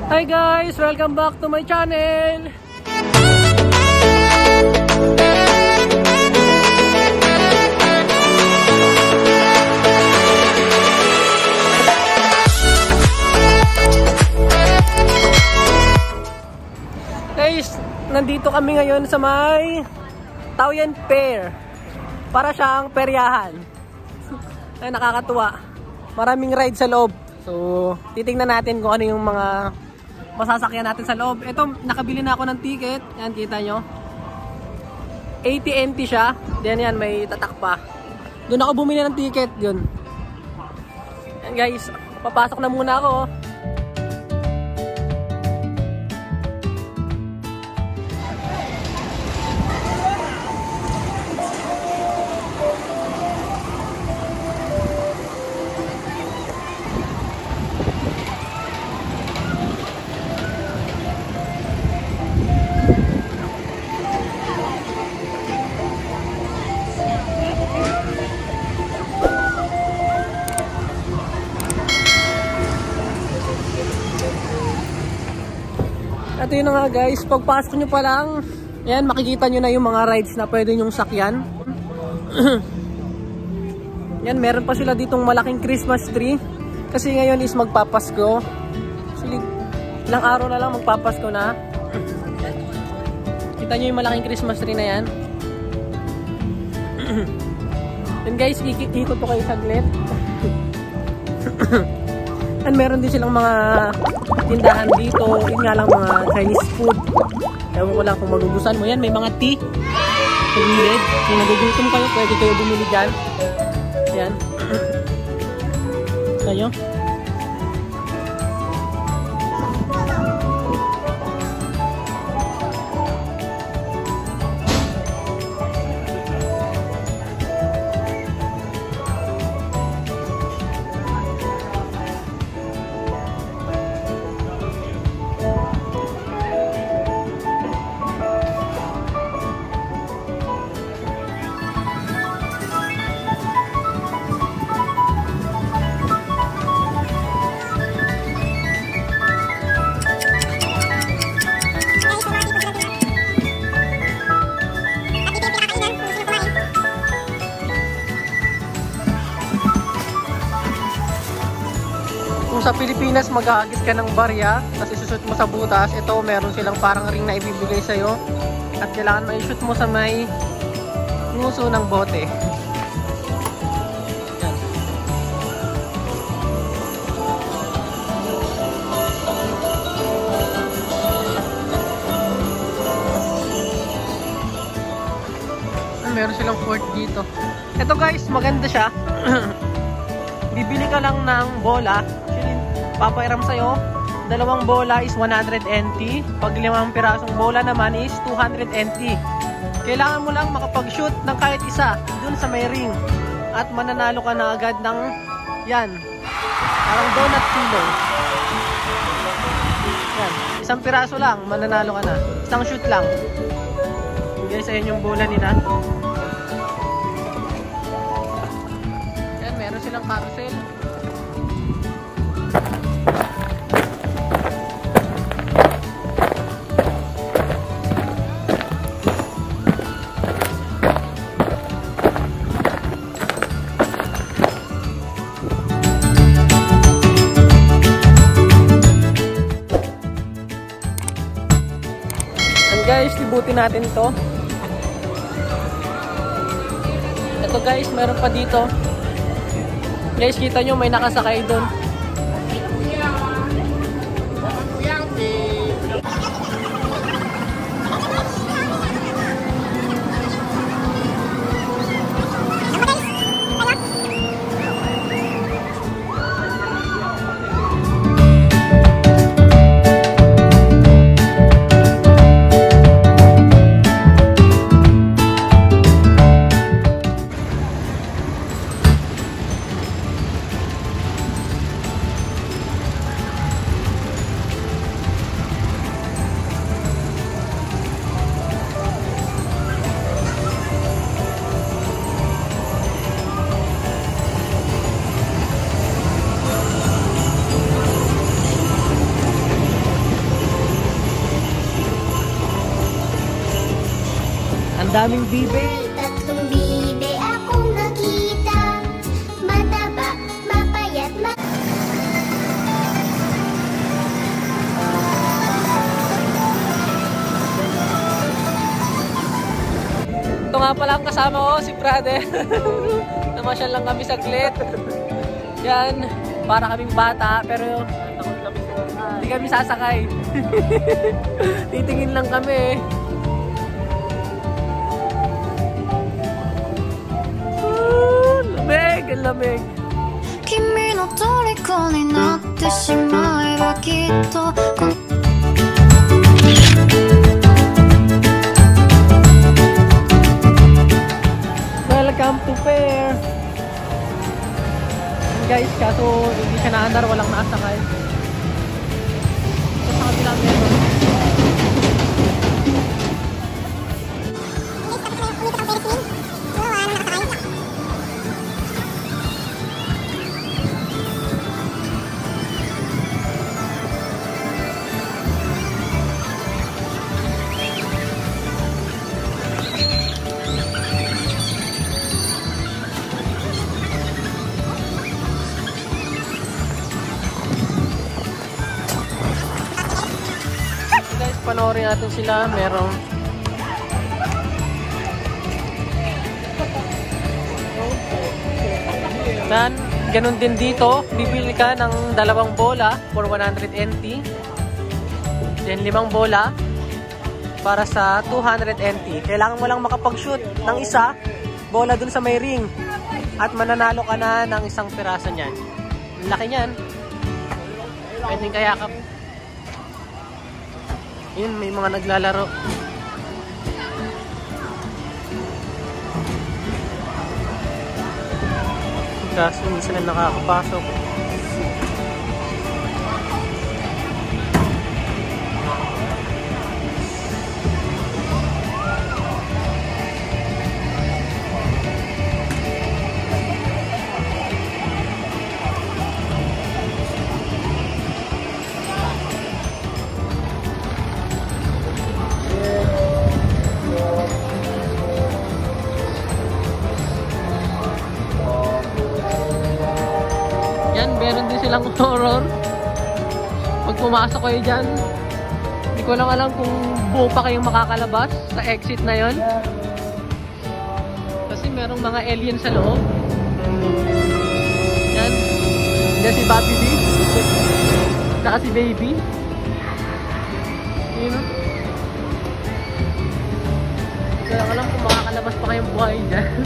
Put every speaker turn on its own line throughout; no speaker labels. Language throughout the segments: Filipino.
Hi guys! Welcome back to my channel! Guys, nandito kami ngayon sa may Taoyuan Fair. Para siyang peryahan. Ay, nakakatuwa. Maraming ride sa loob. So, titingnan natin kung ano yung mga masasakyan natin sa loob. Ito, nakabili na ako ng ticket. Yan, kita nyo. 80 NT siya. Then yan, may tatak pa. Doon ako bumili ng ticket. Yun. Yan guys, papasok na muna ako. Ito yun na nga guys, pagpasok nyo pa lang, yan, makikita nyo na yung mga rides na pwede nyong sakyan. Yan, meron pa sila ditong malaking Christmas tree. Kasi ngayon is magpapasko. Actually, ilang araw na lang magpapasko na. Kita nyo yung malaking Christmas tree na yan. Yan guys, ikot to kayo saglit. And meron din silang mga tindahan dito. Yun nga lang, mga Chinese food. Ewan ko lang kung magugustuhan mo. Yan, may mga tea. Pagilid. Kung nagugutom kayo, pwede kayo bumili dyan. Yan. Tayo. Sa Pilipinas maghahagis ka ng barya tapos isushoot mo sa butas, ito meron silang parang ring na ibibigay sa'yo at kailangan ma-shoot mo sa may nguso ng bote. Yan. Meron silang fort dito. Ito guys, maganda siya. Bibili ka lang ng bola, papairam sa'yo, dalawang bola is 100 NT, pag 5 pirasong bola naman is 200 NT. Kailangan mo lang makapag-shoot ng kahit isa dun sa may ring at mananalo ka na agad ng yan, parang donut kilo. Yan, isang piraso lang, mananalo ka na, isang shoot lang. Bigay sa inyo yung bola nila. Yan, meron silang carousel. Guys, libutin natin to. Ito guys, meron pa dito. Guys, kita nyo may nakasakay doon. Daming bibe.
Tatlong bibe akong nakita. Mataba, mapayat,
Ito nga pala ang kasama ko, si brother. Namasyal lang kami saglit. Yan, para kaming bata, pero hindi kami sasakay. Titingin lang kami. Lamig, ang lamig.
君の虜になってしまえばきっと
Welcome to fair. Guys, kaso hindi siya naandar, walang nakasakay. Sa kabila meron. Panoorin natin sila, merong dan ganun din dito, bibili ka ng 2 bola for 100 NT, then 5 bola para sa 200 NT. Kailangan mo lang makapag-shoot ng isa bola dun sa may ring at mananalo ka na ng isang piraso niyan. Laki niyan, pwedeng kayakap. Yun, may mga naglalaro. Kaso hindi sila nakakapasok. Meron din silang horror. Pag pumasok kayo dyan, hindi ko lang alam kung buo pa kayong makakalabas sa exit na yon. Kasi merong mga alien sa loob. Yan. Yan si Bobby D. Saka si Baby. Yun. Hindi ko lang alam kung makakalabas pa kayong buhay dyan.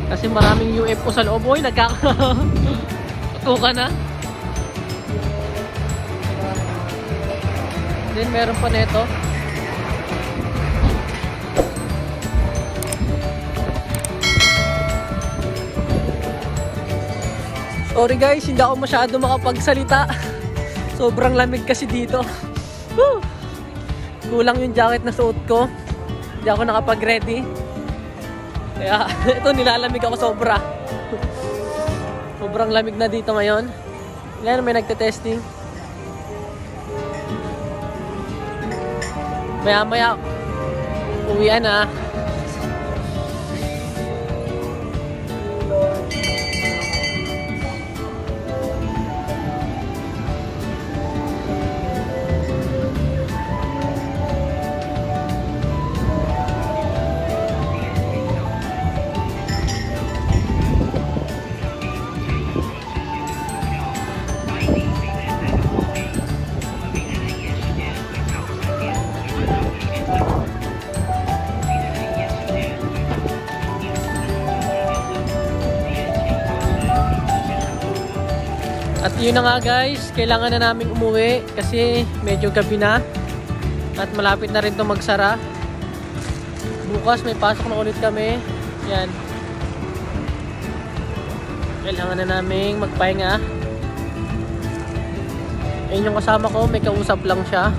Kasi maraming UFO sa loob. Uy, nagkakatuka na. Then meron pa nito. Sorry guys, hindi ako masyado makapagsalita. Sobrang lamig kasi dito. Woo! Kulang yung jacket na suot ko. Hindi ako nakapag-ready. Kaya ito, nilalamig ako sobra. Sobrang lamig na dito ngayon. Ngayon may nagte-testing. Maya maya uwian na. At yun na nga guys, kailangan na namin umuwi kasi medyo gabi na at malapit na rin ito magsara. Bukas may pasok na ulit kami. Yan. Kailangan na namin magpahinga. Ayun yung kasama ko, may kausap lang siya.